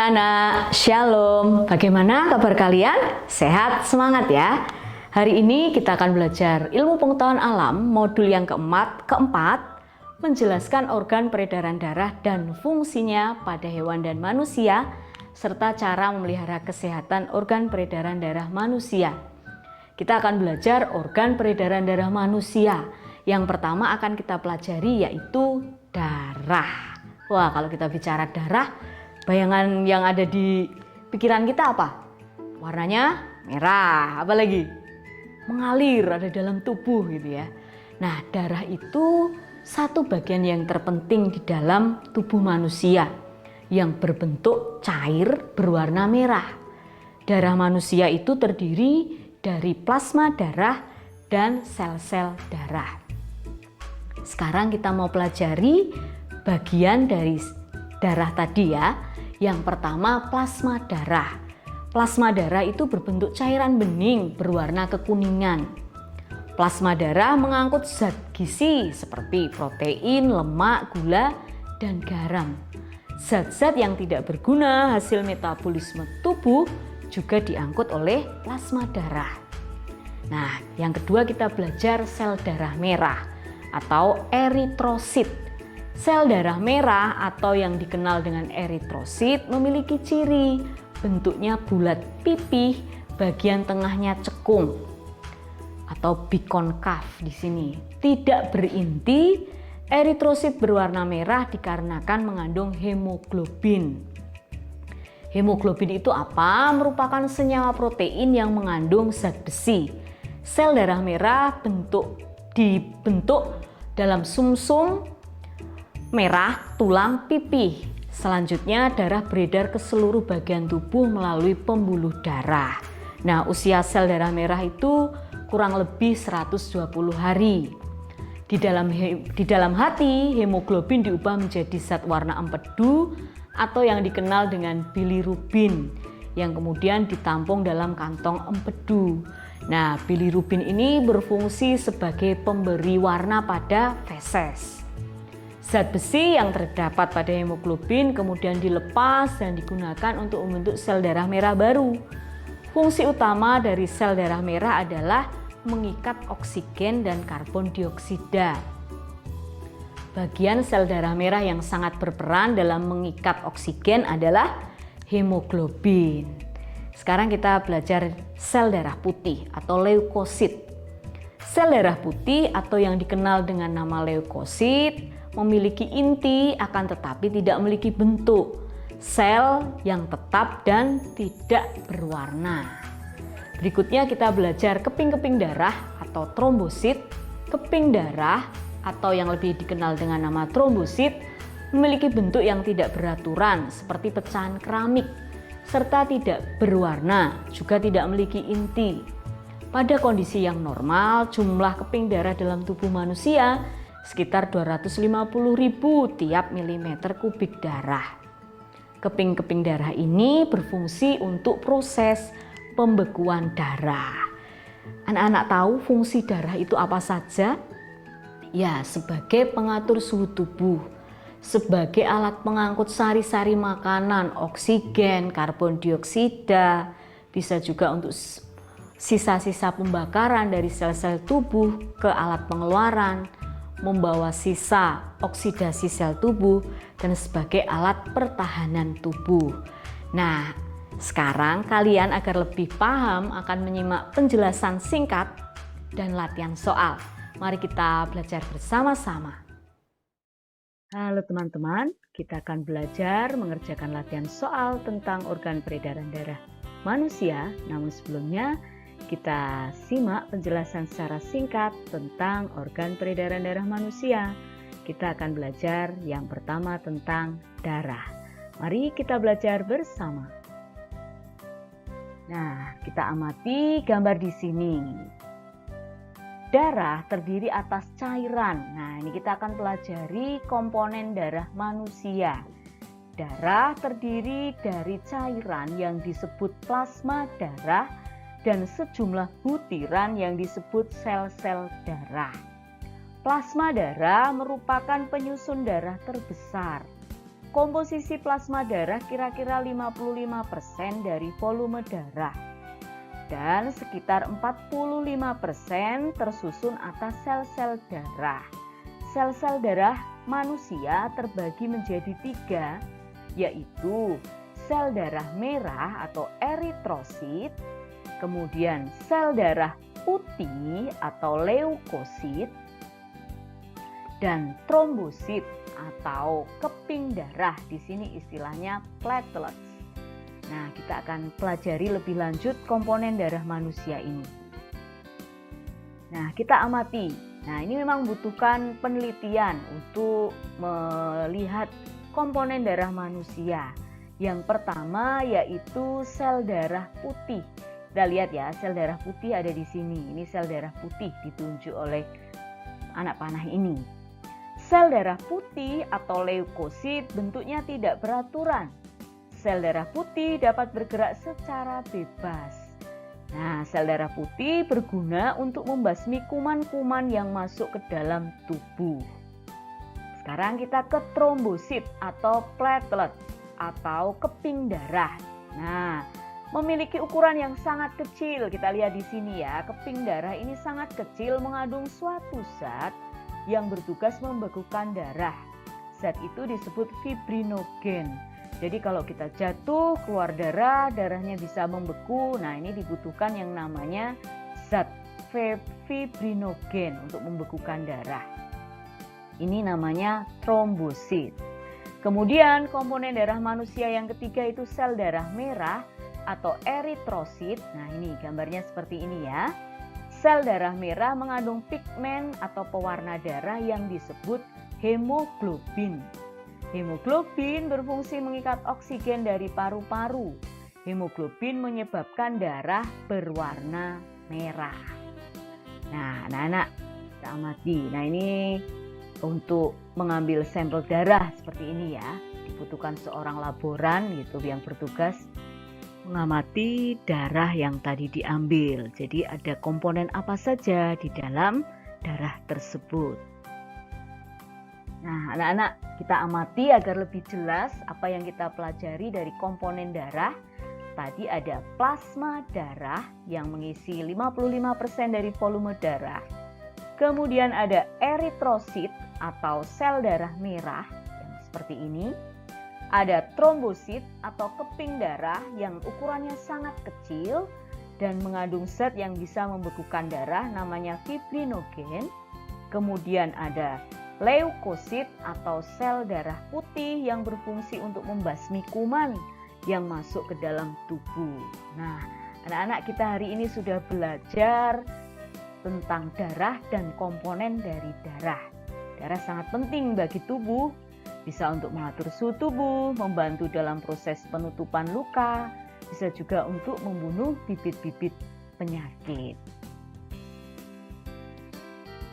anak-anak, Shalom. Bagaimana kabar kalian? Sehat, semangat ya. Hari ini kita akan belajar ilmu pengetahuan alam modul yang keempat, menjelaskan organ peredaran darah dan fungsinya pada hewan dan manusia, serta cara memelihara kesehatan organ peredaran darah manusia. Kita akan belajar organ peredaran darah manusia. Yang pertama akan kita pelajari yaitu darah. Wah, kalau kita bicara darah, bayangan yang ada di pikiran kita apa? Warnanya merah, apalagi mengalir ada dalam tubuh gitu ya. Nah, darah itu satu bagian yang terpenting di dalam tubuh manusia yang berbentuk cair berwarna merah. Darah manusia itu terdiri dari plasma darah dan sel-sel darah. Sekarang kita mau pelajari bagian dari darah tadi ya. Yang pertama plasma darah. Plasma darah itu berbentuk cairan bening berwarna kekuningan. Plasma darah mengangkut zat gizi seperti protein, lemak, gula, dan garam. Zat-zat yang tidak berguna hasil metabolisme tubuh juga diangkut oleh plasma darah. Nah, yang kedua kita belajar sel darah merah atau eritrosit. Sel darah merah atau yang dikenal dengan eritrosit memiliki ciri bentuknya bulat pipih, bagian tengahnya cekung atau bikonkav di sini. Tidak berinti, eritrosit berwarna merah dikarenakan mengandung hemoglobin. Hemoglobin itu apa? Merupakan senyawa protein yang mengandung zat besi. Sel darah merah dibentuk dalam sumsum merah tulang pipih. Selanjutnya darah beredar ke seluruh bagian tubuh melalui pembuluh darah. Nah, usia sel darah merah itu kurang lebih 120 hari. Di dalam hati, hemoglobin diubah menjadi zat warna empedu atau yang dikenal dengan bilirubin yang kemudian ditampung dalam kantong empedu. Nah, bilirubin ini berfungsi sebagai pemberi warna pada feses. Zat besi yang terdapat pada hemoglobin kemudian dilepas dan digunakan untuk membentuk sel darah merah baru. Fungsi utama dari sel darah merah adalah mengikat oksigen dan karbon dioksida. Bagian sel darah merah yang sangat berperan dalam mengikat oksigen adalah hemoglobin. Sekarang kita belajar sel darah putih atau leukosit. Sel darah putih atau yang dikenal dengan nama leukosit memiliki inti akan tetapi tidak memiliki bentuk. Sel yang tetap dan tidak berwarna. Berikutnya kita belajar keping-keping darah atau trombosit. Keping darah atau yang lebih dikenal dengan nama trombosit memiliki bentuk yang tidak beraturan seperti pecahan keramik, serta tidak berwarna, juga tidak memiliki inti. Pada kondisi yang normal, jumlah keping darah dalam tubuh manusia sekitar 250.000 tiap milimeter kubik darah. Keping-keping darah ini berfungsi untuk proses pembekuan darah. Anak-anak tahu fungsi darah itu apa saja? Ya, sebagai pengatur suhu tubuh, sebagai alat pengangkut sari-sari makanan, oksigen, karbon dioksida, bisa juga untuk sisa-sisa pembakaran dari sel-sel tubuh ke alat pengeluaran, membawa sisa oksidasi sel tubuh, dan sebagai alat pertahanan tubuh. Nah, sekarang kalian agar lebih paham akan menyimak penjelasan singkat dan latihan soal. Mari kita belajar bersama-sama. Halo teman-teman, kita akan belajar mengerjakan latihan soal tentang organ peredaran darah manusia. Namun sebelumnya kita simak penjelasan secara singkat tentang organ peredaran darah manusia. Kita akan belajar yang pertama tentang darah. Mari kita belajar bersama. Nah, kita amati gambar di sini. Darah terdiri atas cairan. Nah, ini kita akan pelajari komponen darah manusia. Darah terdiri dari cairan yang disebut plasma darah dan sejumlah butiran yang disebut sel-sel darah. Plasma darah merupakan penyusun darah terbesar. komposisi plasma darah kira-kira 55% dari volume darah. Dan sekitar 45% tersusun atas sel-sel darah. Sel-sel darah manusia terbagi menjadi 3, yaitu sel darah merah atau eritrosit, kemudian sel darah putih atau leukosit, dan trombosit atau keping darah. Di sini istilahnya platelets. Nah, kita akan pelajari lebih lanjut komponen darah manusia ini. Nah, kita amati. Nah, ini memang membutuhkan penelitian untuk melihat komponen darah manusia. Yang pertama yaitu sel darah putih. Kita lihat ya, sel darah putih ada di sini. Ini sel darah putih ditunjuk oleh anak panah ini. Sel darah putih atau leukosit bentuknya tidak beraturan. Sel darah putih dapat bergerak secara bebas. Nah, sel darah putih berguna untuk membasmi kuman-kuman yang masuk ke dalam tubuh. Sekarang kita ke trombosit atau platelet atau keping darah. Nah, memiliki ukuran yang sangat kecil. Kita lihat di sini ya, keping darah ini sangat kecil mengandung suatu zat yang bertugas membekukan darah. Zat itu disebut fibrinogen. Jadi kalau kita jatuh, keluar darah, darahnya bisa membeku. Nah, ini dibutuhkan yang namanya zat fibrinogen untuk membekukan darah. Ini namanya trombosit. Kemudian komponen darah manusia yang ketiga itu sel darah merah atau eritrosit. Nah, ini gambarnya seperti ini ya. Sel darah merah mengandung pigmen atau pewarna darah yang disebut hemoglobin. Hemoglobin berfungsi mengikat oksigen dari paru-paru. Hemoglobin menyebabkan darah berwarna merah. Nah, anak-anak, kita amati. Nah, ini untuk mengambil sampel darah seperti ini ya. Dibutuhkan seorang laboran gitu yang bertugas mengamati darah yang tadi diambil. Jadi ada komponen apa saja di dalam darah tersebut. Nah, anak-anak, kita amati agar lebih jelas apa yang kita pelajari dari komponen darah. Tadi ada plasma darah yang mengisi 55% dari volume darah. Kemudian ada eritrosit atau sel darah merah yang seperti ini. Ada trombosit atau keping darah yang ukurannya sangat kecil dan mengandung zat yang bisa membekukan darah namanya fibrinogen. Kemudian ada leukosit atau sel darah putih yang berfungsi untuk membasmi kuman yang masuk ke dalam tubuh. Nah, anak-anak, kita hari ini sudah belajar tentang darah dan komponen dari darah. Darah sangat penting bagi tubuh, bisa untuk mengatur suhu tubuh, membantu dalam proses penutupan luka, bisa juga untuk membunuh bibit-bibit penyakit.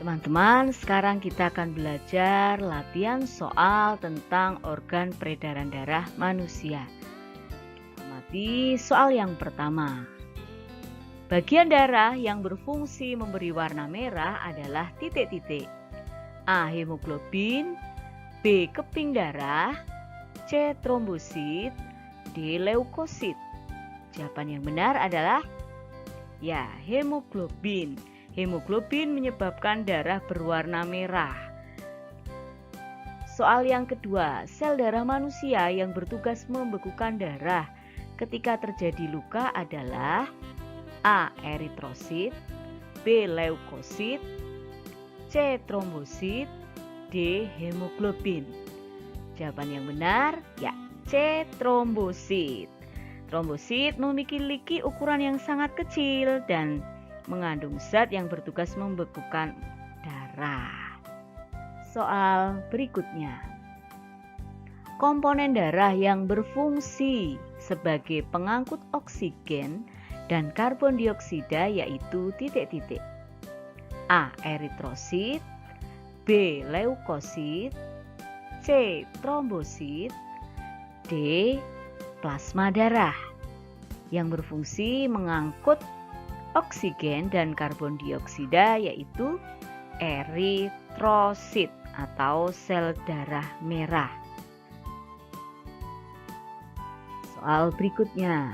Teman-teman, sekarang kita akan belajar latihan soal tentang organ peredaran darah manusia. Amati soal yang pertama. Bagian darah yang berfungsi memberi warna merah adalah titik-titik. A. Hemoglobin, B. Keping darah, C. Trombosit, D. Leukosit. Jawaban yang benar adalah ya, hemoglobin. Hemoglobin menyebabkan darah berwarna merah. Soal yang kedua, sel darah manusia yang bertugas membekukan darah ketika terjadi luka adalah A. Eritrosit, B. Leukosit, C. Trombosit, D. Hemoglobin. Jawaban yang benar ya, C. Trombosit. Trombosit memiliki ukuran yang sangat kecil dan mengandung zat yang bertugas membekukan darah. Soal berikutnya. Komponen darah yang berfungsi sebagai pengangkut oksigen dan karbon dioksida yaitu titik-titik. A. Eritrosit, B. Leukosit, C. Trombosit, D. Plasma darah yang berfungsi mengangkut oksigen dan karbon dioksida yaitu eritrosit atau sel darah merah. soal berikutnya.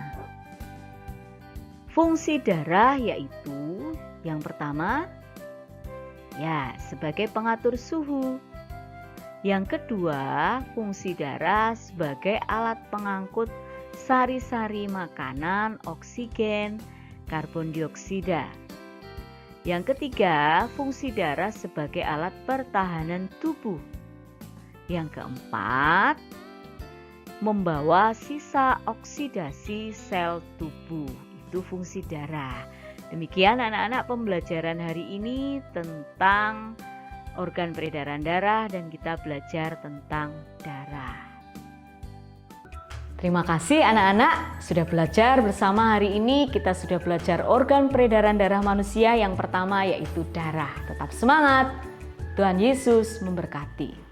Fungsi darah yaitu yang pertama, ya, sebagai pengatur suhu. Yang kedua, fungsi darah sebagai alat pengangkut sari-sari makanan, oksigen, karbon dioksida. Yang ketiga, fungsi darah sebagai alat pertahanan tubuh. Yang keempat, membawa sisa oksidasi sel tubuh. Itu fungsi darah. Demikian anak-anak pembelajaran hari ini tentang organ peredaran darah dan kita belajar tentang darah. Terima kasih anak-anak sudah belajar bersama hari ini. Kita sudah belajar organ peredaran darah manusia yang pertama yaitu darah. Tetap semangat. Tuhan Yesus memberkati.